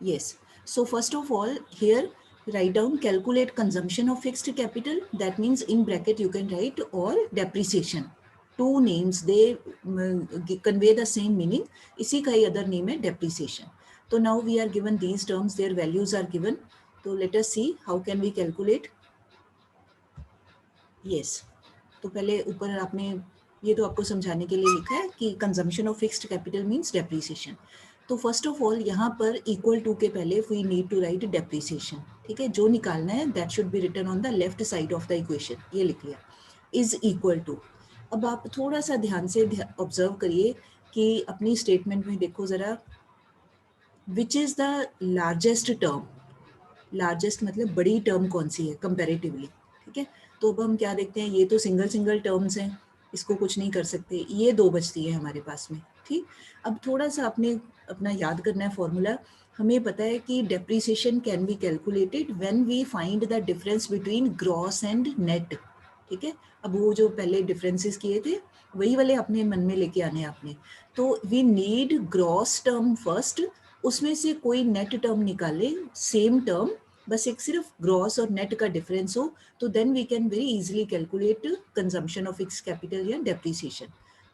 Yes. So first of all, here write down calculate consumption of fixed capital. That means in bracket you can write or depreciation. Two names, they convey the same meaning. इसी का ही other name है depreciation. So now we are given these terms, their values are given. So let us see how can we calculate. Yes. तो पहले ऊपर आपने ये तो आपको समझाने के लिए लिखा है कि consumption of fixed capital means depreciation. तो फर्स्ट ऑफ ऑल यहाँ पर इक्वल टू के पहले we need to write depreciation. ठीक है, जो निकालना है that should be written on the left side of the equation. ये लिख लिया, इज इक्वल टू. अब आप थोड़ा सा ध्यान से ऑब्जर्व करिए कि अपनी स्टेटमेंट में देखो जरा, विच is the largest term. Largest मतलब बड़ी टर्म कौन सी है कंपैरेटिवली. ठीक है, तो अब हम क्या देखते हैं, ये तो सिंगल सिंगल टर्म्स हैं, इसको कुछ नहीं कर सकते, ये दो बचती है हमारे पास में. ठीक, अब थोड़ा सा आपने अपना याद करना है फॉर्मूला. हमें पता है कि depreciation can be calculated when we find the difference between gross and net. ठीक है, अब वो जो पहले डिफरेंसेस किए थे वही वाले अपने मन में लेके आने आपने. तो we need gross term first, उसमें से कोई नेट टर्म निकाले, सेम टर्म, बस एक सिर्फ ग्रॉस और नेट का डिफरेंस हो, तो then we can very easily calculate consumption of fix capital या डेप्रिसिएशन.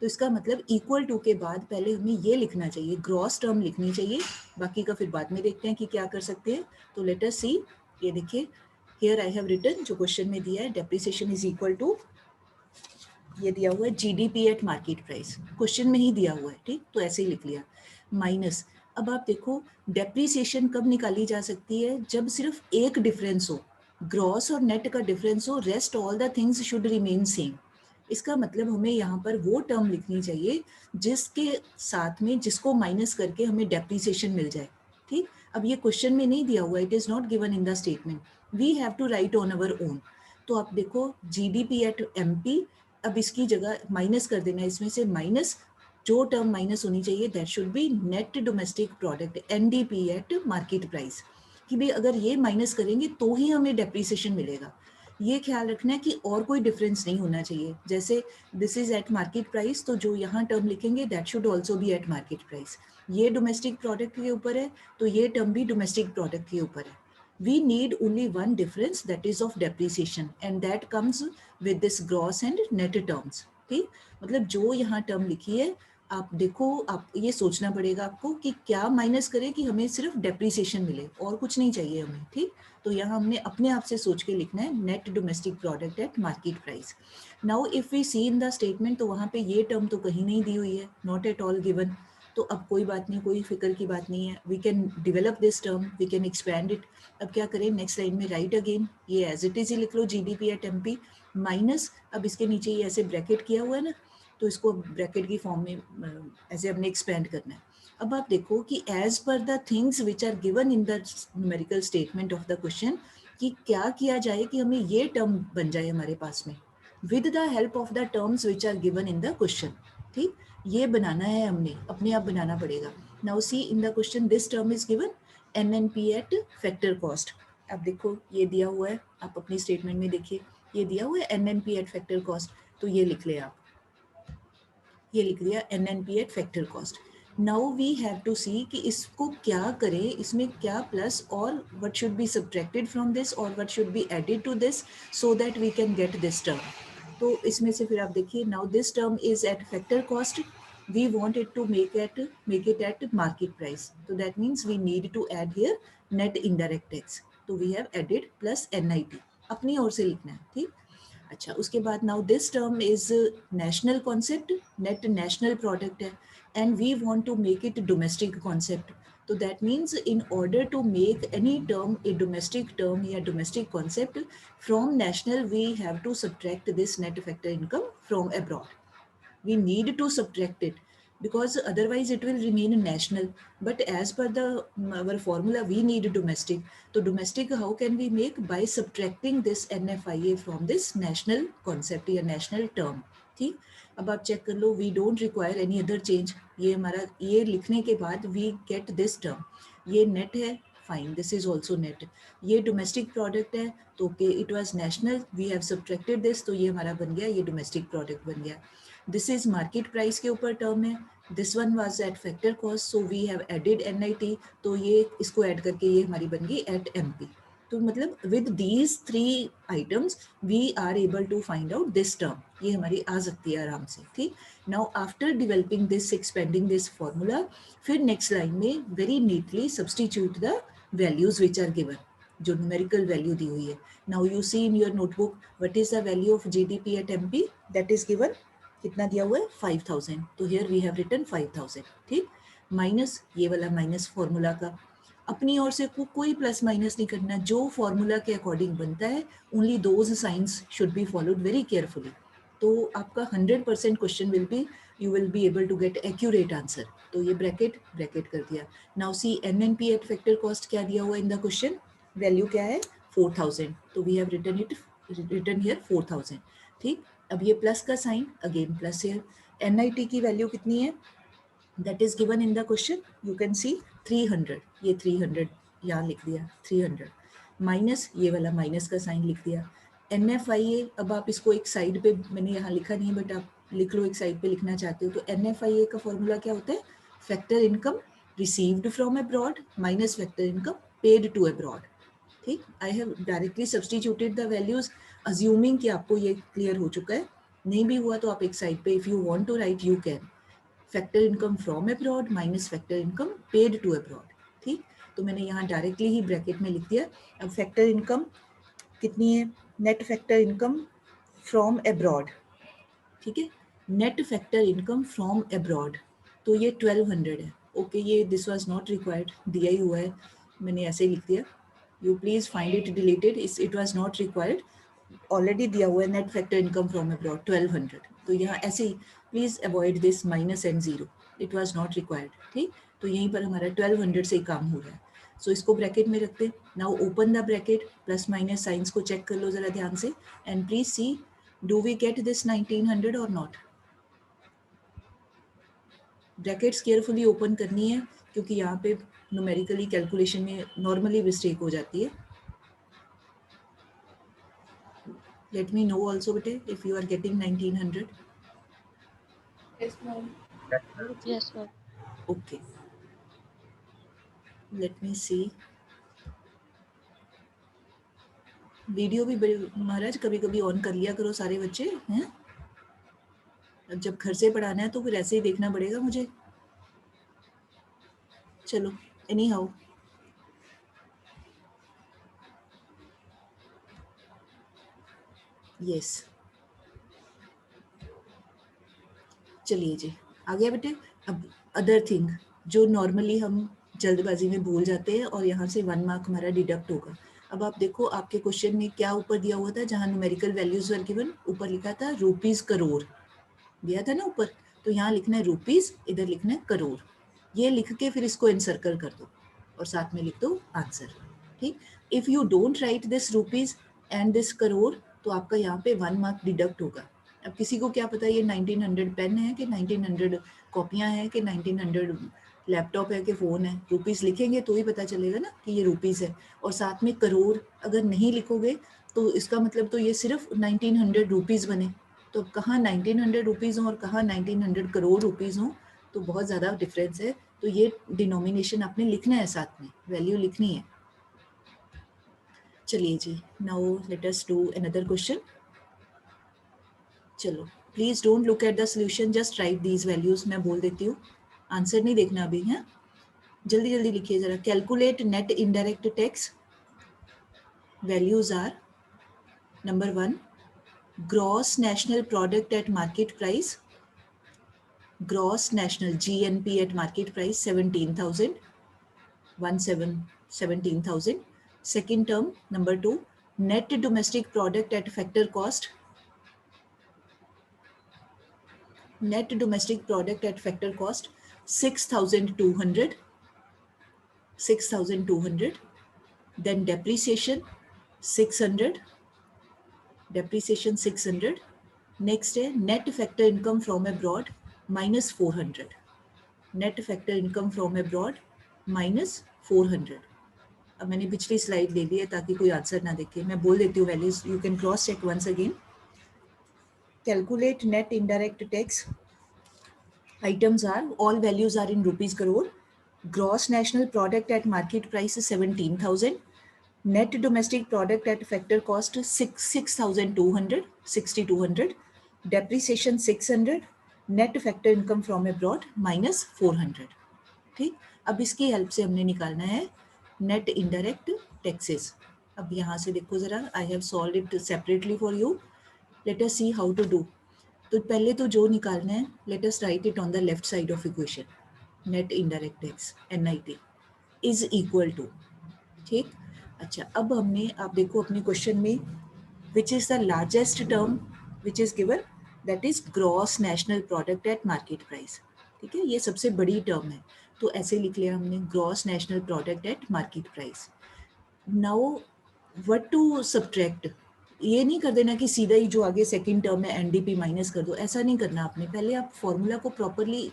तो इसका मतलब इक्वल टू के बाद पहले हमें ये लिखना चाहिए, ग्रॉस टर्म लिखनी चाहिए, बाकी का फिर बाद में देखते हैं कि क्या कर सकते हैं. तो लेट अस सी. ये देखिए, हियर आई हैव रिटन, जो क्वेश्चन में दिया है, डेप्रिसिएशन इज इक्वल टू, ये दिया हुआ है GDP at market price, question में ही दिया हुआ है. ठीक, तो ऐसे ही लिख लिया, माइनस. अब आप देखो डेप्रीसिएशन कब निकाली जा सकती है, जब सिर्फ एक डिफरेंस हो, ग्रॉस और नेट का डिफरेंस हो, rest all the things should remain same. इसका मतलब हमें यहाँ पर वो टर्म लिखनी चाहिए जिसके साथ में जिसको माइनस करके हमें डेप्रीसिएशन मिल जाए. ठीक, अब ये क्वेश्चन में नहीं दिया हुआ, it is not given in the statement, we have to write on our own. तो आप देखो जीडीपी एट एमपी, अब इसकी जगह माइनस कर देना, इसमें से माइनस, जो टर्म माइनस होनी चाहिए that should be net domestic product NDP at market price. कि भाई अगर ये माइनस करेंगे तो ही हमें डेप्रिसिएशन मिलेगा. ये ख्याल रखना है कि और कोई डिफरेंस नहीं होना चाहिए. जैसे this is eight market price, तो जो यहाँ टर्म लिखेंगे that should also be at market price. ये डोमेस्टिक प्रोडक्ट के ऊपर है, तो ये टर्म भी डोमेस्टिक प्रोडक्ट के ऊपर है. We need only one difference, that is of depreciation, and that comes with this gross and net terms. ठीक, मतलब जो यहाँ टर्म लिखी है, आप देखो, आप ये सोचना पड़ेगा आपको कि क्या माइनस करें कि हमें सिर्फ डेप्रिसिएशन मिले और कुछ नहीं चाहिए हमें. ठीक, तो यहाँ हमने अपने आप से सोच के लिखना है net domestic product at market price. Now if we see in the statement, तो वहाँ पे ये टर्म तो कहीं नहीं दी हुई है, नॉट एट ऑल गिवन. तो अब कोई बात नहीं, कोई फिक्र की बात नहीं है, we can develop this term, we can expand it. अब क्या करें, नेक्स्ट लाइन में राइट अगेन, ये एज इट इज ही लिख लो, जीडीपी एट एमपी माइनस, अब इसके नीचे ये ऐसे ब्रैकेट किया हुआ है ना, तो इसको ब्रैकेट की फॉर्म में ऐसे हमने एक्सपेंड करना है. अब आप देखो कि as per the things which are given in the numerical statement of the question, कि क्या किया जाए कि हमें ये टर्म बन जाए हमारे पास में, with the help of the terms which are given in the question. ठीक, ये बनाना है हमने, अपने आप बनाना पड़ेगा. Now see in the question, this term is given NNP at factor cost. अब देखो ये दिया हुआ है, आप अपनी स्टेटमेंट में देखिए, ये दिया हुआ है एनएनपी एट फैक्टर कॉस्ट, तो ये लिख ले आप, ये लिख लिया NNP at factor cost. Now we have to see कि इसको क्या करें, इसमें क्या प्लस और what should be subtracted from this और what should be added to this, so that we can get this term. तो इसमें से फिर आप देखिए, now this term is at factor cost, we want it to make it at market price, so that means we need to add here net indirect tax. तो we have added plus NIT, अपनी ओर से लिखना है. ठीक, अच्छा, उसके बाद now this term is national concept, net national product है, and we want to make it domestic concept. तो that means in order to make any term a domestic term या domestic concept from national, we have to subtract this net factor income from abroad. We need to subtract it because otherwise it will remain national, but as per the our formula we need domestic. So domestic how can we make? By subtracting this NFIA from this national concept या national term. ठीक, अब आप check कर लो, we don't require any other change. ये हमारा, ये लिखने के बाद we get this term, ये net है, fine, this is also net. ये डोमेस्टिक प्रोडक्ट है, तो okay, it was national, we have subtracted this, तो ये हमारा बन गया, ये डोमेस्टिक प्रोडक्ट बन गया. दिस इज मार्केट प्राइस के ऊपर टर्म है, this one was at factor cost, so we have added NIT, तो ये इसको ऐड करके ये हमारी बन गई एट MP। तो मतलब with these 3 items we are able to find out this term, ये हमारी आ सकती है आराम से, ठीक। Now after developing this, expanding this formula, फिर नेक्स्ट लाइन में very neatly substitute the values which are given, जो न्यूमेरिकल वैल्यू दी हुई है। Now you see in your notebook what is the value of GDP at MP, that is given, कितना दिया हुआ है 5000, तो हियर वी हैव रिटन 5000, ठीक। माइनस ये वाला माइनस फॉर्मूला का, अपनी ओर से कोई प्लस माइनस नहीं करना, जो फॉर्मूला के अकॉर्डिंग बनता है only those signs should be followed very carefully, तो आपका 100% question will be, you will be able to get accurate answer. तो ये ब्रैकेट ब्रैकेट कर दिया। Now see NNP at factor cost क्या दिया हुआ इन द क्वेश्चन, वैल्यू क्या है 4000, तो वी हैव रिटन हियर 4000, ठीक। अब ये प्लस का sign, again plus here. NIT की वैल्यू कितनी है, that is given in the question, you can see 300, ये 300 यहाँ लिख दिया 300, माइनस ये वाला माइनस का साइन लिख दिया। NFIA, अब आप इसको एक साइड पे, मैंने यहाँ लिखा नहीं बट आप लिख लो, एक साइड पे लिखना चाहते हो तो NFIA का फॉर्मूला क्या होता है, factor income received from abroad minus factor income paid to abroad, ठीक। I have directly substituted the values, assuming कि आपको ये क्लियर हो चुका है, नहीं भी हुआ तो आप एक साइड पे, if you want to write you can, factor income from abroad minus factor income paid to abroad, ठीक। तो मैंने यहाँ डायरेक्टली ही ब्रैकेट में लिख दिया। अब फैक्टर इनकम कितनी है, net factor income from abroad, ठीक है, net factor income from abroad, तो ये 1200 है, ओके। ये दिस वाज नॉट रिक्वायर्ड, दिया ही हुआ है, मैंने ऐसे ही लिख दिया, you please find it deleted, it was not required, already दिया हुआ है net factor income from abroad 1200, तो यहाँ ऐसे ही please avoid this minus and zero, it was not required, ठीक। तो यहीं पर हमारा 1200 से ही काम हो रहा है, सो इसको ब्रैकेट में रखते हैं। Now open the bracket, plus minus signs को चेक कर लो जरा ध्यान से, and please see do we get this 1900 और नॉट। ब्रैकेट्स केयरफुली ओपन करनी है क्योंकि यहाँ पे न्यूमेरिकली कैलकुलेशन में नॉर्मली मिस्टेक हो जाती है। Let me know also bete if you are getting 1900. Yes, ma'am. Yes, sir. Okay. Let me see. Video भी महाराज कभी कभी ऑन कर लिया करो सारे बच्चे हैं, अब जब घर से पढ़ाना है तो फिर ऐसे ही देखना पड़ेगा मुझे। चलो एनी हाउ, यस, चलिए जी आ गया बेटे। अब अदर थिंग जो नॉर्मली हम जल्दबाजी में भूल जाते हैं और यहाँ से 1 मार्क हमारा डिडक्ट होगा। अब आप देखो आपके क्वेश्चन में क्या ऊपर दिया हुआ था, जहाँ न्यूमेरिकल वैल्यूज वर गिवन, ऊपर लिखा था रुपीज करोड़ दिया था ना ऊपर, तो यहाँ लिखना है रुपीज, इधर लिखना है करोड़, ये लिख के फिर इसको एनसर्कल कर दो और साथ में लिख दो आंसर, ठीक। If you don't write this rupees and this crore तो आपका यहाँ पे 1 मार्क डिडक्ट होगा। अब किसी को क्या पता ये 1900 पेन है कि 1900 कॉपियाँ हैं कि 1900 लैपटॉप है कि फ़ोन है, रुपीज़ लिखेंगे तो ही पता चलेगा ना कि ये रुपीज़ है। और साथ में करोड़ अगर नहीं लिखोगे तो इसका मतलब तो ये सिर्फ 1900 रुपीज़ बने, तो कहाँ 1900 रुपीज़ हों और कहाँ 1900 करोड़ रुपीज़ हों, तो बहुत ज़्यादा डिफरेंस है। तो ये डिनोमिनेशन आपने लिखना है, साथ में वैल्यू लिखनी है। चलिए जी, now let us do another question. चलो please don't look at the solution, just write these values. मैं बोल देती हूँ, आंसर नहीं देखना अभी, है जल्दी जल्दी लिखिए जरा। Calculate net indirect tax, values are number 1 gross national product at market price, gross national GNP at market price 17,000, 17,000. Second term, number 2, net domestic product at factor cost, net domestic product at factor cost 6,200, 6,200. Then depreciation 600, depreciation 600. Next है net factor income from abroad minus 400, net factor income from abroad minus 400. अब मैंने पिछली slide ले ली है ताकि कोई answer ना देखे, मैं बोल देती हूँ values, you can cross check once again. Calculate net indirect tax, Items are, all values are in rupees crore. Gross national product at market price is 17,000. Net domestic product at factor cost 6,200, 6,200. Depreciation 600. Net factor income from abroad minus 400. ठीक, अब इसकी help से हमने निकालना है net indirect taxes. अब यहाँ से देखो जरा, I have solve it separately for you. Let us see how to do. तो पहले तो जो निकालना है, let us write it on the left side of equation. Net indirect tax NIT is equal to, ठीक. अच्छा, अब हमने, आप देखो अपने क्वेश्चन में, which is the largest term which is given, that is gross national product at market price. ठीक है, ये सबसे बड़ी टर्म है, तो ऐसे लिख लिया हमने, gross national product at market price. Now what to subtract, ये नहीं कर देना कि सीधा ही जो आगे सेकंड टर्म है NDP माइनस कर दो, ऐसा नहीं करना आपने. पहले आप फॉर्मूला को प्रॉपरली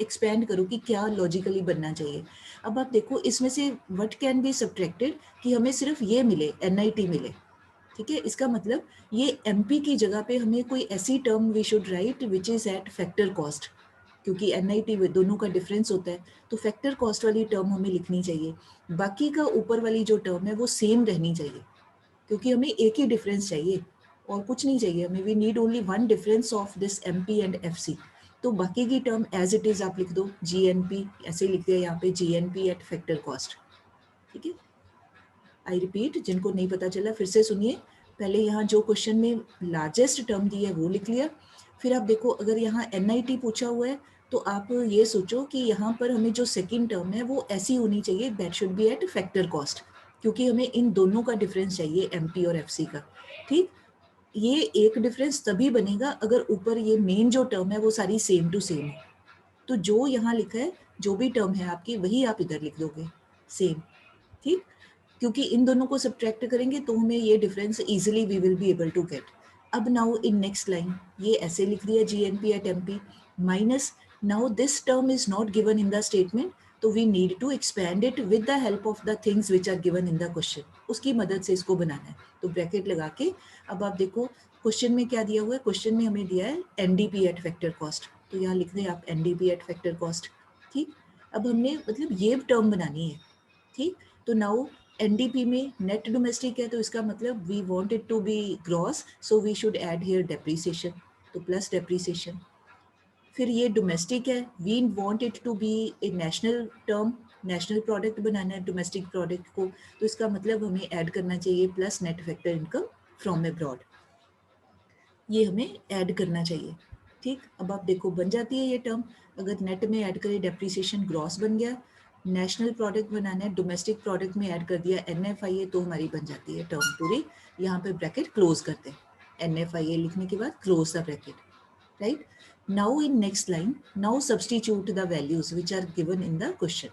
एक्सपेंड करो कि क्या लॉजिकली बनना चाहिए. अब आप देखो इसमें से व्हाट कैन बी सब्ट्रैक्टेड, कि हमें सिर्फ ये मिले, NIT मिले. ठीक है, इसका मतलब ये MP की जगह पे हमें कोई ऐसी term we should write which is at factor cost, क्योंकि NIT में दोनों का डिफरेंस होता है, तो फैक्टर कॉस्ट वाली टर्म हमें लिखनी चाहिए. बाकी का ऊपर वाली जो टर्म है वो सेम रहनी चाहिए, क्योंकि हमें एक ही डिफरेंस चाहिए और कुछ नहीं चाहिए हमें. We need only one difference of this MP and FC. तो बाकी की टर्म एज इट इज आप लिख दो, GNP ऐसे लिख दिया यहाँ पे, GNP एट फैक्टर कॉस्ट. ठीक है, आई रिपीट, जिनको नहीं पता चला फिर से सुनिए. पहले यहाँ जो क्वेश्चन में लार्जेस्ट टर्म दी है वो लिख लिया. फिर आप देखो, अगर यहाँ NIT पूछा हुआ है तो आप ये सोचो कि यहाँ पर हमें जो सेकंड टर्म है वो ऐसी होनी चाहिए, that should B eight factor cost, क्योंकि हमें इन दोनों का डिफरेंस चाहिए, MP और FC का. ठीक, ये एक डिफरेंस तभी बनेगा अगर ऊपर ये मेन जो टर्म है वो सारी सेम टू सेम है. तो जो यहाँ लिखा है, जो भी टर्म है आपकी, वही आप इधर लिख दोगे, सेम. ठीक, क्योंकि इन दोनों को सब्ट्रैक्ट करेंगे तो हमें ये difference easily we will be able to get. अब नाउ इन नेक्स्ट लाइन ये ऐसे लिख दिया, GNP at MP minus, now this term is not given in the statement, तो we need to expand it with the help of the things which are given in the question. उसकी मदद से इसको बनाना है. तो ब्रैकेट लगा के, अब आप देखो क्वेश्चन में क्या दिया हुआ है. क्वेश्चन में हमें दिया है NDP एट फैक्टर कॉस्ट, तो यहाँ लिख दें आप NDP एट फैक्टर कॉस्ट. ठीक, अब हमने मतलब ये टर्म बनानी है. ठीक, तो नाउ NDP में नेट डोमेस्टिक है, तो इसका मतलब we want it to be gross, so we should add here depreciation, तो प्लस डेप्रीसिएशन. फिर ये डोमेस्टिक है, we want it to be a national term, national product बनाना है डोमेस्टिक प्रोडक्ट को, तो इसका मतलब हमें ऐड करना चाहिए plus net factor income from abroad, ये हमें ऐड करना चाहिए. ठीक, अब आप देखो बन जाती है ये टर्म. अगर नेट में ऐड करें डेप्रीसिएशन, ग्रॉस बन गया. नेशनल प्रोडक्ट बनाना है, डोमेस्टिक प्रोडक्ट में ऐड कर दिया NFIA, तो हमारी बन जाती है टर्म पूरी. यहाँ पे ब्रैकेट क्लोज करते हैं, NFIA लिखने के बाद close the bracket. Right, now in next line, now substitute the values which are given in the question.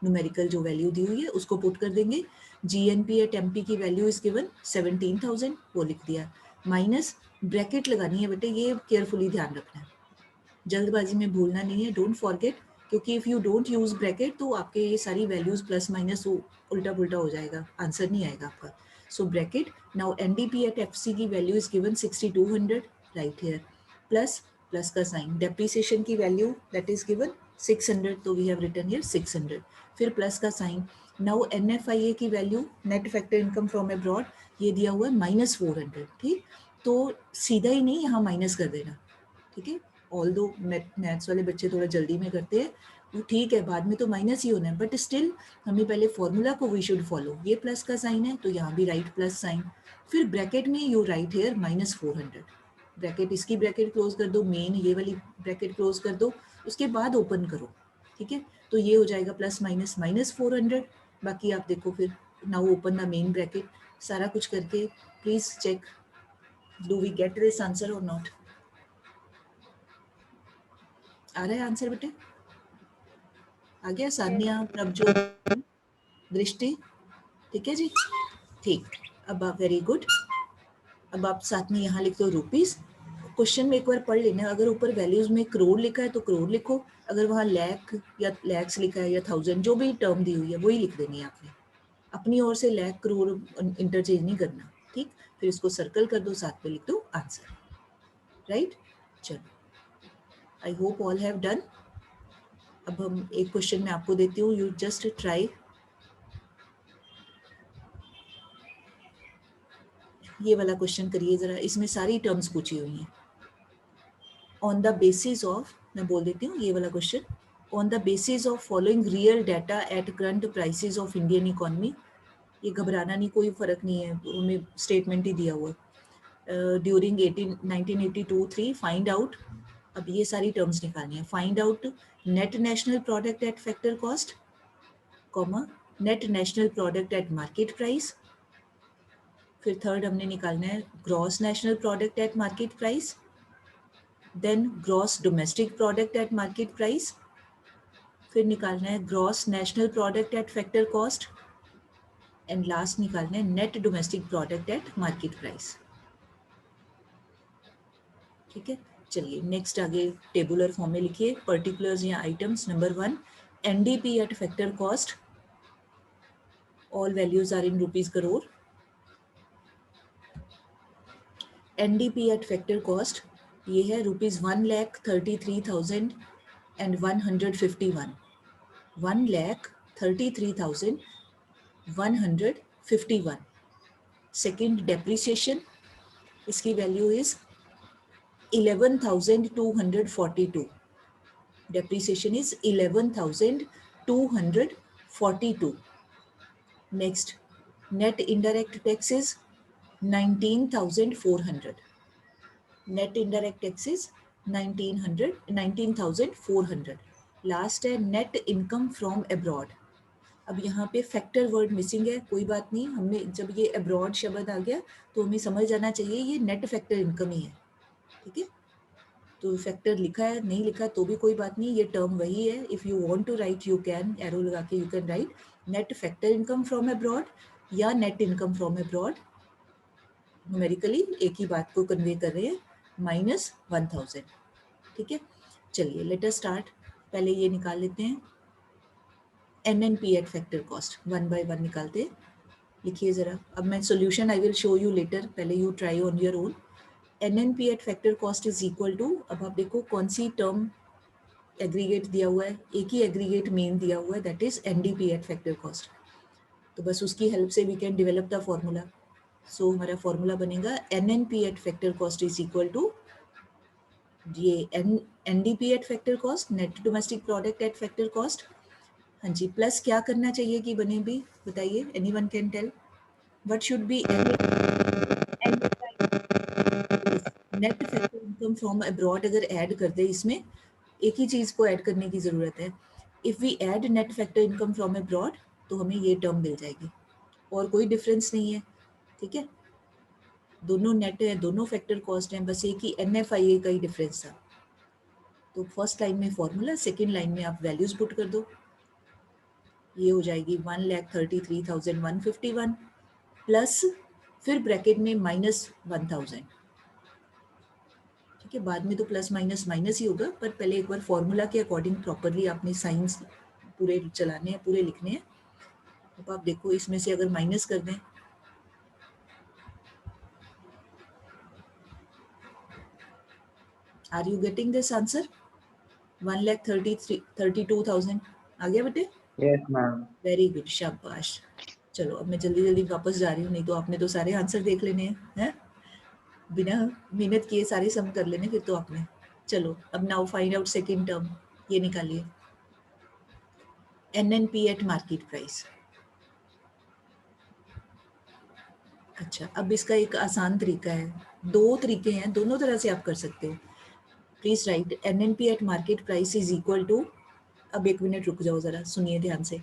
Numerical जो वैल्यू दी हुई है उसको पुट कर देंगे. GNP एट MP की वैल्यू इज गिवन 17,000, वो लिख दिया, माइनस ब्रैकेट लगानी है बेटे, ये केयरफुली ध्यान रखना है, जल्दबाजी में भूलना नहीं है, डोंट फॉरगेट, क्योंकि if you don't use bracket तो आपके ये सारी वैल्यूज़ प्लस माइनस उल्टा पुल्टा हो जाएगा, आंसर नहीं आएगा आपका. So bracket, now NDP at FC की value is given 6,200, right here, plus plus का साइन. डेप्रीसिएशन की वैल्यू दैट इज गिवन 600, तो वी हैव रिटन हियर 600, फिर प्लस का साइन. नाउ NFIA की value, net factor income from abroad, ये दिया हुआ है -400. ठीक, तो सीधा ही नहीं, यहाँ माइनस कर देना. ठीक है, ऑल दो मैथ्स वाले बच्चे थोड़ा जल्दी में करते हैं, वो ठीक है, बाद में तो माइनस ही होना है, बट स्टिल हमें पहले फॉर्मूला को वी शुड फॉलो. ये प्लस का साइन है तो यहाँ भी राइट प्लस साइन, फिर ब्रैकेट में यू राइट हेयर -400. ब्रैकेट, इसकी ब्रैकेट क्लोज कर दो, मेन ये वाली ब्रैकेट क्लोज कर दो, उसके बाद ओपन करो. ठीक है, तो ये हो जाएगा प्लस माइनस -400. बाकी आप देखो फिर, now open the main bracket, सारा कुछ करके please check, do we get this answer और नॉट. आ रहा है आंसर बेटे? आ गया? सान्या, प्रभजोत, दृष्टि, ठीक है जी, ठीक. अब आप वेरी गुड. अब आप साथ में यहाँ लिख दो रुपीस. क्वेश्चन में एक बार पढ़ लेना, अगर ऊपर वैल्यूज में करोड़ लिखा है तो करोड़ लिखो, अगर वहाँ लैख या लैक्स लिखा है या 1000, जो भी टर्म दी हुई है वही लिख देनी है आपने. अपनी ओर से लैख करोड़ इंटरचेंज नहीं करना. ठीक, फिर इसको सर्कल कर दो, साथ में लिख दो आंसर. राइट, चलो I hope all have done. अब हम एक क्वेश्चन मैं आपको देती हूँ, यू जस्ट ट्राई. ये वाला क्वेश्चन करिए जरा, इसमें सारी टर्म्स पूछी हुई हैं. ऑन द बेसिस ऑफ, मैं बोल देती हूँ ये वाला question, on the basis of following real data at current prices of Indian economy. ये घबराना नहीं, कोई फर्क नहीं है, हमें स्टेटमेंट ही दिया हुआ है. ड्यूरिंग 1982-3 फाइंड आउट, अब ये सारी टर्म्स निकालनी है. Find out net national product at factor cost, comma net national product at market price. फिर थर्ड हमने निकालना है gross national product at market price, then gross domestic product at market price. फिर निकालना है gross national product at factor cost, and last निकालना है net domestic product at market price. ठीक है, चलिए नेक्स्ट आगे टेबुलर फॉर्म में लिखिए पर्टिकुलर्स या items. Number 1 NDP at factor cost, all values are in rupees crore. NDP at factor cost ये है ₹1,33,151. 1,33,151. सेकेंड डेप्रिसिएशन, इसकी वैल्यू is 11,242. depreciation is 11,242. Next, net indirect taxes 19,400. Net indirect taxes 19,400. Last है net income from abroad. अब यहाँ पे factor word missing है, कोई बात नहीं, हमने जब ये अब्रॉड शब्द आ गया तो हमें समझ जाना चाहिए ये नेट फैक्टर इनकम ही है. ठीक है, तो फैक्टर लिखा है नहीं लिखा तो भी कोई बात नहीं, ये टर्म वही है. If you want to write you can arrow लगा के you can write net factor income from abroad या net income from abroad. Numerically एक ही बात को कन्वे कर रहे हैं, -1,000. ठीक है, चलिए लेट अस स्टार्ट. पहले ये निकाल लेते हैं NNP at factor cost, one by one निकालते हैं. लिखिए जरा, अब मैं solution I will show you later, पहले you try on your own. NNP at factor cost is equal to, अब आप देखो कौन सी टर्म एग्रीगेट दिया हुआ है, एक ही एग्रीगेट मेन दिया हुआ है, that is NDP at factor cost. तो बस उसकी हेल्प से we can develop the formula. So हमारा फॉर्मूला बनेगा NNP at factor cost is equal to ये NDP at factor cost, net domestic product at factor cost. हाँ जी, plus क्या करना चाहिए कि बने भी, बताइए, anyone can tell what should be net factor income from abroad. अगर ऐड कर दे, इसमें एक ही चीज को ऐड करने की जरूरत है. If we add net factor income from abroad तो हमें ये टर्म मिल जाएगी, और कोई डिफरेंस नहीं है. ठीक है, दोनों नेट है, दोनों फैक्टर कॉस्ट हैं, बस एक ही NFIA का ही डिफरेंस था. तो फर्स्ट लाइन में फॉर्मूला, सेकेंड लाइन में आप वैल्यूज पुट कर दो. ये हो जाएगी 1,33,151 प्लस फिर ब्रैकेट में -1,000. ठीक है, बाद में तो प्लस माइनस माइनस ही होगा, पर पहले एक बार फॉर्मूला के अकॉर्डिंग प्रॉपरली आपने साइंस पूरे चलाने हैं, पूरे लिखने हैं. अब आप देखो इसमें से अगर माइनस कर दें, are you getting this answer? 1,32,000 आ गया बेटे? Yes ma'am. वेरी गुड, शाबाश. चलो अब मैं जल्दी जल्दी वापस जा रही हूँ, नहीं तो आपने तो सारे आंसर देख लेने हैं, बिना मेहनत किए सारे सम कर लेने फिर तो आपने. चलो अब now find out second term, ये निकालिए एनएनपी एट मार्केट प्राइस. अच्छा, अब इसका एक आसान तरीका है, दो तरीके हैं, दोनों तरह से आप कर सकते हो. Please write NNP at market price is equal to, अब एक मिनट रुक जाओ जरा, सुनिए ध्यान से.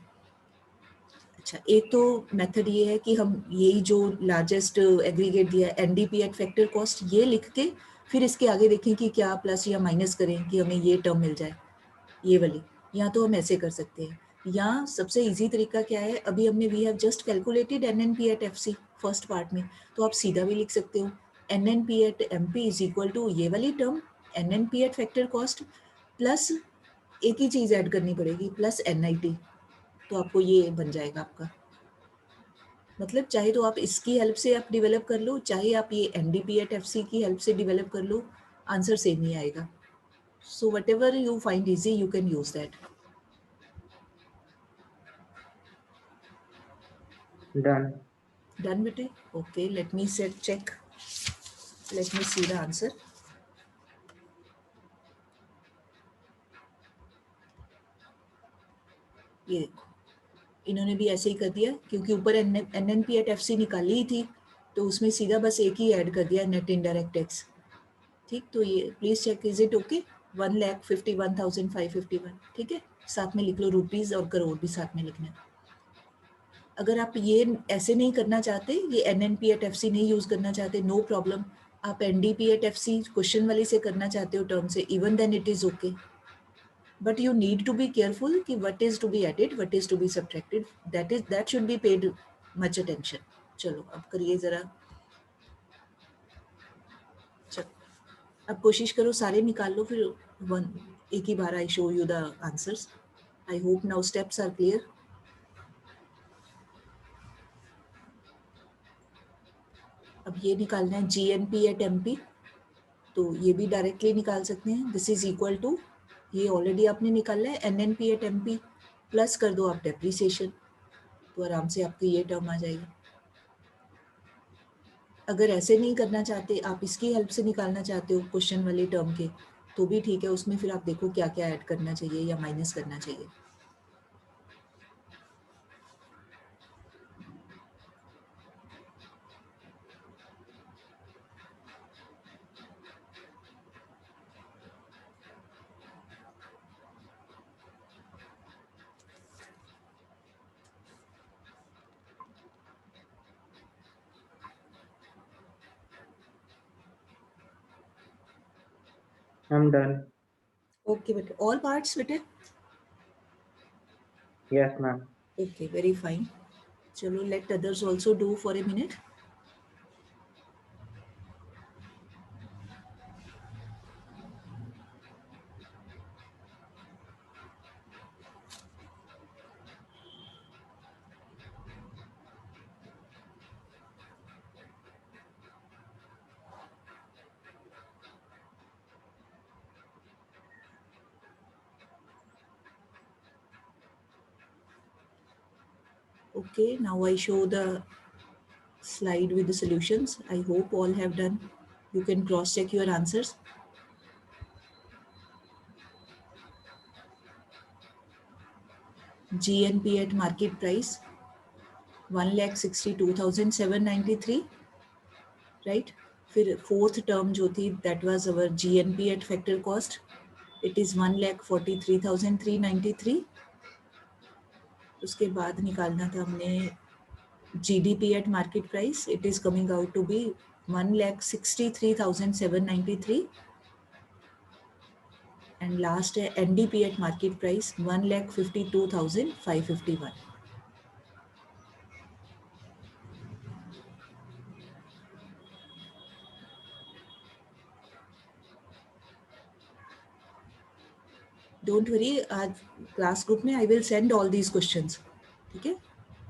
अच्छा, एक तो मेथड ये है कि हम यही जो लार्जेस्ट एग्रीगेट दिया एनडीपी एट फैक्टर कॉस्ट, ये लिख के फिर इसके आगे देखें कि क्या प्लस या माइनस करें कि हमें ये टर्म मिल जाए, ये वाली. या तो हम ऐसे कर सकते हैं, या सबसे इजी तरीका क्या है, अभी हमने we have just calculated NNP at FC first part में, तो आप सीधा भी लिख सकते हो NNP at MP is equal to ये वाली term NNP at factor cost plus एक ही चीज ऐड करनी पड़ेगी प्लस एनआईटी, तो आपको ये बन जाएगा आपका. मतलब चाहे तो आप इसकी हेल्प से आप डेवलप कर लो, चाहे आप ये एनडीपी एट एफसी की हेल्प से डेवलप कर लो, आंसर सेम ही आएगा. So whatever you find easy, you can use that. Done. Done with it? Okay, let me check. Let me see the answer. ये इन्होंने भी ऐसे ही कर दिया क्योंकि ऊपर NNP एट FC निकाली ही थी, तो उसमें सीधा बस एक ही ऐड कर दिया, नेट इनडायरेक्ट टैक्स. ठीक, तो ये please check, is it okay? 1,51,551. ठीक है, साथ में लिख लो रुपीज और करोड़ भी साथ में लिखना है. अगर आप ये ऐसे नहीं करना चाहते, ये NNP एट FC नहीं यूज करना चाहते, नो प्रॉब्लम. आप NDP एट FC क्वेश्चन वाली से करना चाहते हो टर्म से, even then it is okay. But you need to be careful कि what is to be added, what is to be subtracted. That should be paid much attention. चलो अब करिए जरा. चलो अब कोशिश करो सारे निकाल लो, फिर एक ही बार I show you the answers. I hope now steps are clear. अब ये निकालना है GNP एट MP, तो ये भी डायरेक्टली निकाल सकते हैं. दिस इज इक्वल टू, ये ऑलरेडी आपने निकाला है, NNP एट MP प्लस कर दो आप डेप्रीसिएशन, तो आराम से आपकी ये टर्म आ जाएगी. अगर ऐसे नहीं करना चाहते, आप इसकी हेल्प से निकालना चाहते हो क्वेश्चन वाले टर्म के, तो भी ठीक है. उसमें फिर आप देखो क्या क्या ऐड करना चाहिए या माइनस करना चाहिए. I'm done. ओके बेटे, ऑल पार्ट्स बेटे? Yes, ma'am. Okay, very fine. चलो let others also do for a minute. Okay, now I show the slide with the solutions. I hope all have done. You can cross check your answers. GNP at market price 1,62,793, right? फिर fourth term जो थी, that was our GNP at factor cost. It is 1,43,393. उसके बाद निकालना था हमने GDP at market price. It is coming out to be 1,63,793. And last है NDP at market price 1,52,551. Don't worry, आज क्लास ग्रुप में I will send all these questions. ठीक है,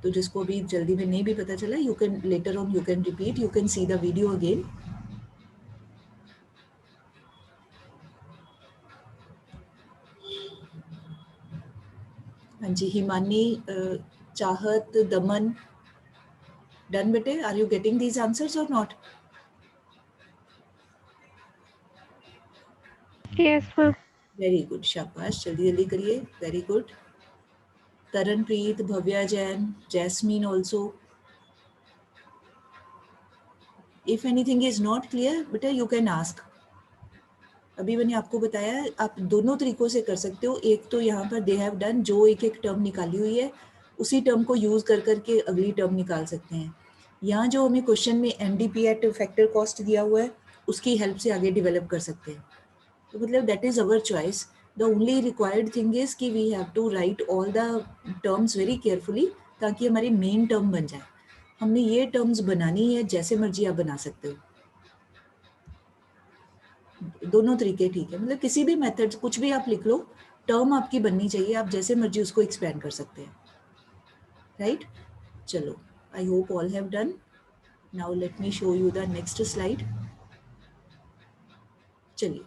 तो जिसको भी जल्दी में नहीं भी पता चला, you can later on, you can repeat, you can see the video again. हाँ जी, हिमानी, चाहत, दमन, डन बेटे? Are you getting these answers और not? Yes, ma'am. Very good, शाबाश, जल्दी जल्दी करिए. Very good. Taranpreet, Bhavya Jain, Jasmine also. If anything is not clear, बेटा you can ask. अभी मैंने आपको बताया आप दोनों तरीकों से कर सकते हो. एक तो यहाँ पर दे हैव डन, जो एक एक टर्म निकाली हुई है उसी टर्म को यूज कर करके अगली टर्म निकाल सकते हैं. यहाँ जो हमें क्वेश्चन में NDP एट फैक्टर कॉस्ट दिया हुआ है, उसकी हेल्प से आगे डेवलप कर सकते हैं. तो मतलब that is our choice. The only required thing is कि we have to write all the terms very carefully, ताकि हमारी मेन टर्म बन जाए. हमने ये टर्म्स बनानी है, जैसे मर्जी आप बना सकते हो. दोनों तरीके ठीक है, मतलब किसी भी मेथड कुछ भी आप लिख लो, टर्म आपकी बननी चाहिए, आप जैसे मर्जी उसको एक्सपेंड कर सकते हैं. राइट, चलो, I hope all have done. Now let me show you the next slide. चलिए,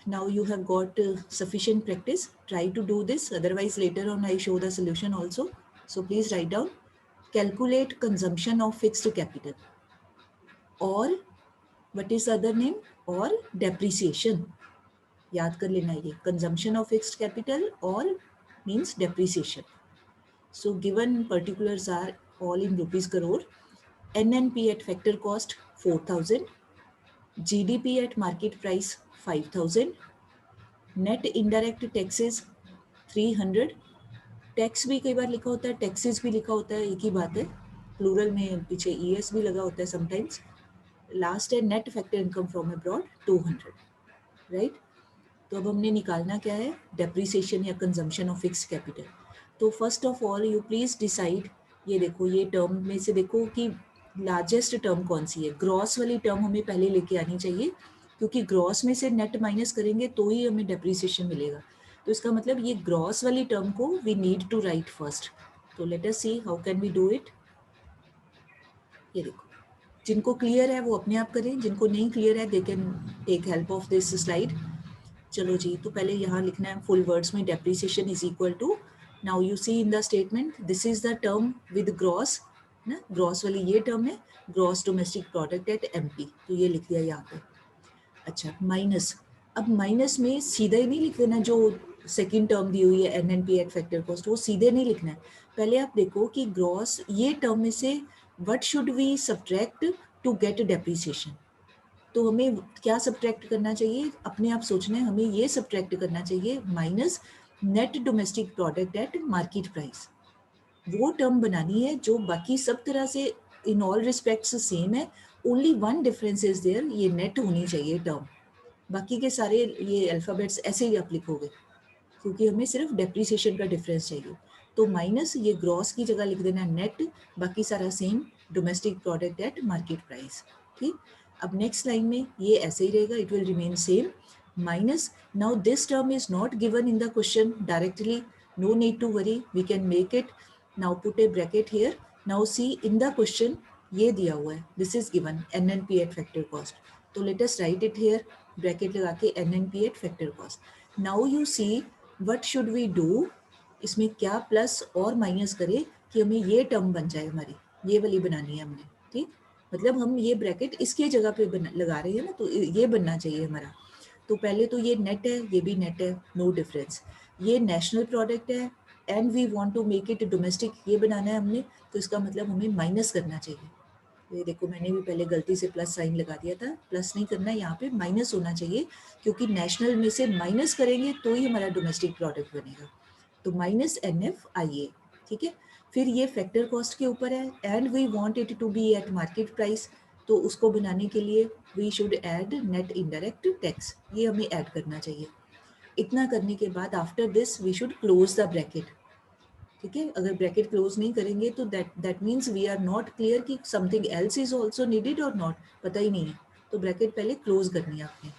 now you have got sufficient practice. Try to do this, otherwise later on I show the solution also. So please write down, calculate consumption of fixed capital, or what is the other name, or depreciation. याद कर लेना ये, consumption of fixed capital or means depreciation. So given particulars are all in rupees crore. NNP at factor cost 4,000, GDP at market price 5,000, net indirect taxes 300. Tax भी कई बार लिखा होता है, taxes भी लिखा होता है, एक ही बात है, प्लूरल में पीछे ES भी लगा होता है समटाइम्स. लास्ट है net factor income from abroad 200, right. तो अब हमने निकालना क्या है, डेप्रिसिएशन या कंजम्पशन ऑफ फिक्स्ड कैपिटल. तो first of all you please decide, ये देखो ये टर्म में से देखो कि लार्जेस्ट टर्म कौन सी है. ग्रॉस वाली टर्म हमें पहले लेके आनी चाहिए, क्योंकि ग्रॉस में से नेट माइनस करेंगे तो ही हमें डेप्रिसिएशन मिलेगा. तो इसका मतलब ये ग्रॉस वाली टर्म को we need to write first. तो let us see how can we do it. ये देखो, जिनको क्लियर है वो अपने आप करें, जिनको नहीं क्लियर है they can take help of this slide. चलो जी, तो पहले यहाँ लिखना है फुल वर्ड्स में, depreciation is equal to, now you see in the statement, this is the term with gross ना, ग्रॉस वाली ये टर्म है, gross domestic product at MP, तो ये लिख दिया यहाँ पे. अच्छा, माइनस, अब माइनस में सीधा ही नहीं लिख देना जो सेकंड टर्म दी हुई है NNP एट फैक्टर कॉस्ट, वो सीधे नहीं लिखना है. पहले आप देखो कि ग्रॉस ये टर्म में से what should we subtract to get depreciation. तो हमें क्या सब्ट्रैक्ट करना चाहिए, अपने आप सोचना है, हमें ये सब्ट्रैक्ट करना चाहिए minus net domestic product at market price. वो टर्म बनानी है जो बाकी सब तरह से इन ऑल रिस्पेक्ट्स सेम है, only one difference is there, ये नेट होनी चाहिए टर्म. बाकी के सारे ये अल्फ़ाबेट्स ऐसे ही आप लिखोगे, क्योंकि हमें सिर्फ डेप्रिसिएशन का डिफरेंस चाहिए. तो माइनस ये ग्रॉस की जगह लिख देना नेट, बाकी सारा same, domestic product at market price. ठीक, अब नेक्स्ट लाइन में ये ऐसे ही रहेगा, it will remain same. Minus, now this term is not given in the question directly, no need to worry, we can make it. Now put a bracket here. Now see in the question ये दिया हुआ है, this is given NNP at factor cost. तो let us write it here, bracket लगा के NNP at factor cost. Now you see what should we do, इसमें क्या plus और माइनस करे कि हमें ये टर्म बन जाए, हमारी ये वाली बनानी है हमने. ठीक, मतलब हम ये ब्रैकेट इसके जगह पे लगा रहे हैं ना, तो ये बनना चाहिए हमारा. तो पहले तो ये नेट है, ये भी नेट है, नो डिफरेंस. ये नेशनल प्रोडक्ट है and we want to make it domestic, ये बनाना है हमने, तो इसका मतलब हमें माइनस करना चाहिए. ये देखो मैंने भी पहले गलती से प्लस साइन लगा दिया था, प्लस नहीं करना, यहाँ पे माइनस होना चाहिए, क्योंकि नेशनल में से माइनस करेंगे तो ही हमारा डोमेस्टिक प्रोडक्ट बनेगा. तो माइनस NFIA. ठीक है, फिर ये फैक्टर कॉस्ट के ऊपर है and we want it to be at market price, तो उसको बनाने के लिए we should add net indirect tax, ये हमें ऐड करना चाहिए. इतना करने के बाद after this we should close the bracket. ठीक है, अगर ब्रैकेट क्लोज नहीं करेंगे तो that means we are not clear कि something else is also needed और नॉट, पता ही नहीं है. तो ब्रैकेट पहले क्लोज करनी है आपने,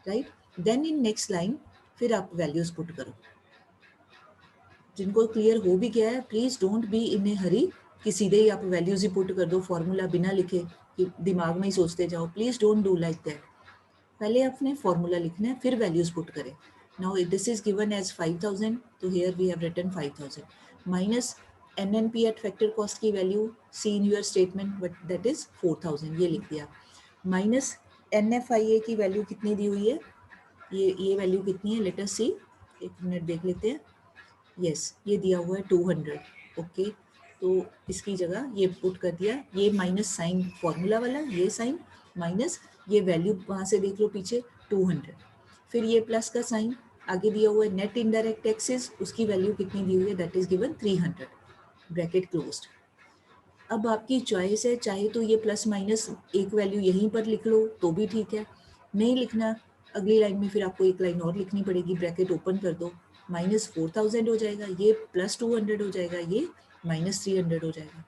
right. Then in next line फिर आप वैल्यूज पुट करो. जिनको क्लियर हो भी गया है, प्लीज डोंट बी इन ए हरी कि सीधे ही आप वैल्यूज ही पुट कर दो फॉर्मूला बिना लिखे, कि दिमाग में ही सोचते जाओ. Please don't do like that. पहले आपने फॉर्मूला लिखना है, फिर वैल्यूज पुट करें. Now this is given as 5,000, तो here we have written 5,000 minus NNP at factor cost की value see in your statement, but that is 4,000, ये लिख दिया. माइनस NFIA की वैल्यू कितनी दी हुई है, ये वैल्यू कितनी है, लेट अस सी, एक मिनट देख लेते हैं. यस, ये दिया हुआ है 200. ओके, तो इसकी जगह ये पुट कर दिया, ये माइनस साइन फॉर्मूला वाला, ये साइन माइनस, ये वैल्यू वहाँ से देख लो पीछे 200, फिर ये प्लस का साइन आगे दिया हुआ है नेट इनडायरेक्ट टैक्सेस, उसकी वैल्यू कितनी दी हुई है, that is given 300, bracket closed. अब आपकी चॉइस है, चाहे तो ये प्लस माइनस एक वैल्यू यहीं पर लिख लो तो भी ठीक है, नहीं लिखना अगली लाइन में फिर आपको एक लाइन और लिखनी पड़ेगी, ब्रैकेट ओपन कर दो, माइनस 4,000 हो जाएगा, ये प्लस 200 हो जाएगा, ये माइनस 300 हो जाएगा.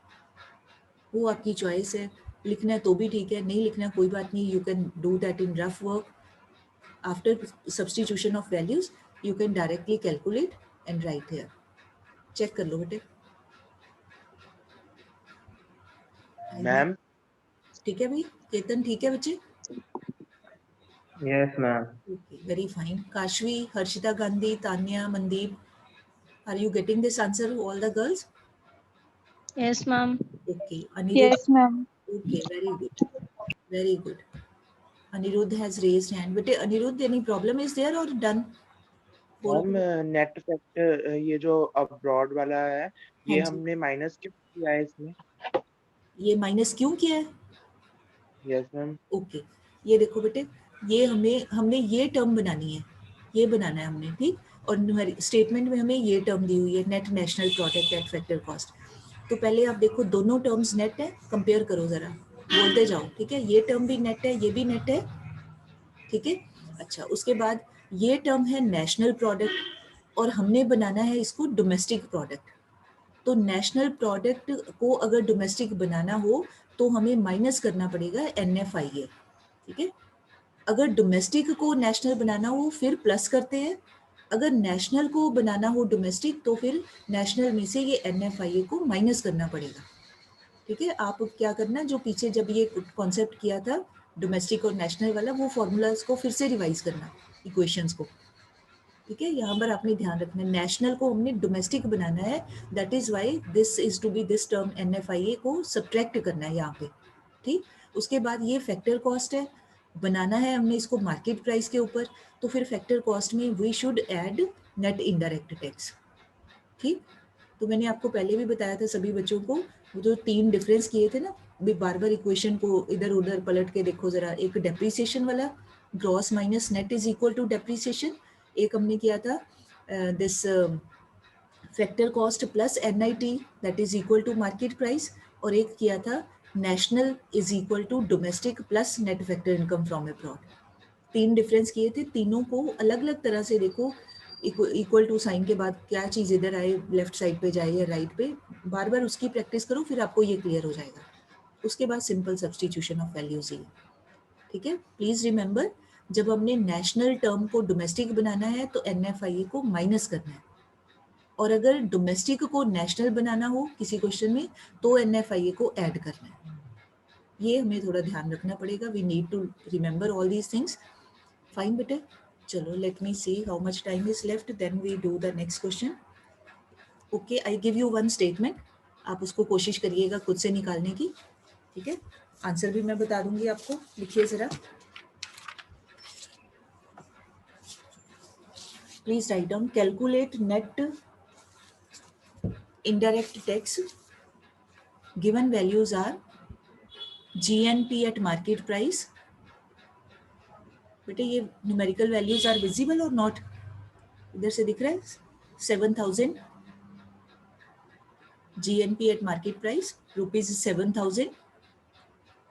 वो आपकी चॉइस है, लिखना है तो भी ठीक है, नहीं लिखना कोई बात नहीं, you can do that in rough work. After substitution of values you can directly calculate and write here. Check कर लो बेटे. मैम ठीक है भाई, केतन ठीक है बच्चे. Yes, ma'am. Okay, very fine. Kashvi, Harshita Gandhi, Tanya, Mandeep, are you getting this answer, all the girls? Yes, ma'am. Okay, Anirudh. Yes, ma'am. Okay, very good, very good. Anirudh has raised hand. But Anirudh, any problem is there or done? बोल ma'am दो। Net factor ये जो abroad वाला है हाँ ये जी, हमने minus क्यों किया है इसमें? ये माइनस क्यों किया है? Yes ma'am. ओके, ये देखो बेटे, ये हमने ये टर्म बनानी है, ये बनाना है हमने, ठीक। और स्टेटमेंट में हमें ये टर्म दी हुई है, net national product at factor cost. तो पहले आप देखो दोनों टर्म्स नेट है, कंपेयर करो जरा, बोलते जाओ, ठीक है। ये टर्म भी नेट है, ये भी नेट है, ठीक है। अच्छा, उसके बाद ये टर्म है नेशनल प्रोडक्ट और हमने बनाना है इसको डोमेस्टिक प्रोडक्ट। तो नेशनल प्रोडक्ट को अगर डोमेस्टिक बनाना हो तो हमें माइनस करना पड़ेगा NFIA, ठीक है। अगर डोमेस्टिक को नेशनल बनाना हो फिर प्लस करते हैं, अगर नेशनल को बनाना हो डोमेस्टिक तो फिर नेशनल में से ये NFIA को माइनस करना पड़ेगा, ठीक है। आप क्या करना, जो पीछे जब ये कॉन्सेप्ट किया था डोमेस्टिक और नेशनल वाला, वो फॉर्मूलाज को फिर से रिवाइज करना, इक्वेशंस को, ठीक है। यहाँ पर आपने ध्यान रखना है नेशनल को हमने डोमेस्टिक बनाना है, that is why this is to be this term NFIA को सब्ट्रैक्ट करना है यहाँ पे, ठीक। उसके बाद ये फैक्टर कॉस्ट है, बनाना है हमने इसको मार्केट प्राइस के ऊपर, तो फिर फैक्टर कॉस्ट में we should add net indirect tax, ठीक। तो मैंने आपको पहले भी बताया था सभी बच्चों को, वो जो 3 डिफरेंस किए थे ना, भी बार बार इक्वेशन को इधर उधर पलट के देखो जरा। एक डेप्रीसिएशन वाला, gross minus net is equal to depreciation. एक हमने किया था this factor cost plus NIT that is equal to market price, और एक किया था national is equal to domestic plus net factor income from abroad. 3 difference किए थे, तीनों को अलग अलग तरह से देखो, इक्वल टू साइन के बाद क्या चीज़ इधर आए, लेफ्ट साइड पे जाए या राइट पे, बार बार उसकी प्रैक्टिस करो, फिर आपको ये क्लियर हो जाएगा। उसके बाद सिंपल सब्सटीट्यूशन ऑफ वैल्यूज ही, ठीक है। प्लीज रिमेंबर, जब हमने नेशनल टर्म को डोमेस्टिक बनाना है तो NFIA को माइनस करना है, और अगर डोमेस्टिक को नेशनल बनाना हो किसी क्वेश्चन में तो NFIA को ऐड करना है। ये हमें थोड़ा ध्यान रखना पड़ेगा, we need to remember all these things. Fine बेटे, चलो let me see how much time is left, then we do the next question. Okay, I give you one statement, आप उसको कोशिश करिएगा खुद से निकालने की, ठीक है। आंसर भी मैं बता दूंगी आपको, लिखिए जरा, please write down. Calculate net indirect tax, given values are GNP at market price। बेटे ये न्यूमेरिकल वैल्यूज आर विजिबल और नॉट, इधर से दिख रहा है 7000 GNP at market price ₹7,000।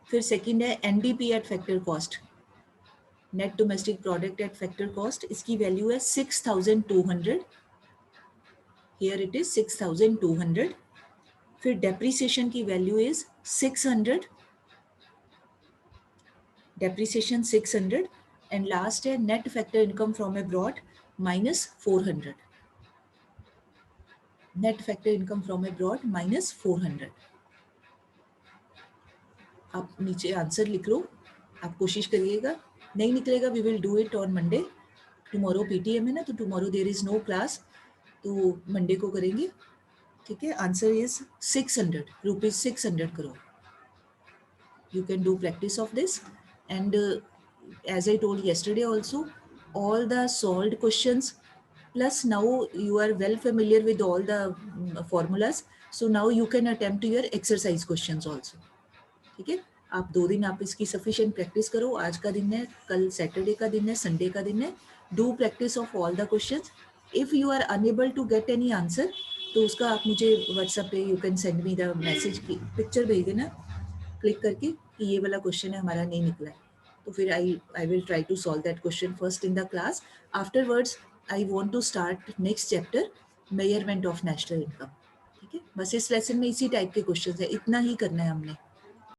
फिर सेकंड है NDP at factor cost, net domestic product at factor cost, इसकी वैल्यू है 6200, हियर इट इज 6200। फिर डेप्रीसिएशन की value is 600, depreciation 600, and last है net factor income from abroad -400, net factor income from abroad -400। आप नीचे answer लिख लो, आप कोशिश करिएगा, नहीं निकलेगा we will do it on Monday. Tomorrow PTM है ना, तो tomorrow there is no class, तो मंडे को करेंगे, ठीक है। Answer is 600 rupees, 600 crore. You can do practice of this, and as I told yesterday also, all the solved questions, plus now you are well familiar with all the formulas, so now you can attempt your exercise questions also, ठीक है। आप 2 दिन आप इसकी sufficient practice करो, आज का दिन है, कल सैटरडे का दिन है, संडे का दिन है, do practice of all the questions. If you are unable to get any answer तो उसका आप मुझे व्हाट्सएप पे you can send me the message की पिक्चर भेज देना क्लिक करके कि ये वाला क्वेश्चन है हमारा नहीं निकला है, तो फिर I will try to solve that question first in the class. Afterwards I want to start next chapter, measurement of national income, ठीक है। बस इस लेसन में इसी टाइप के क्वेश्चंस है, इतना ही करना है हमने।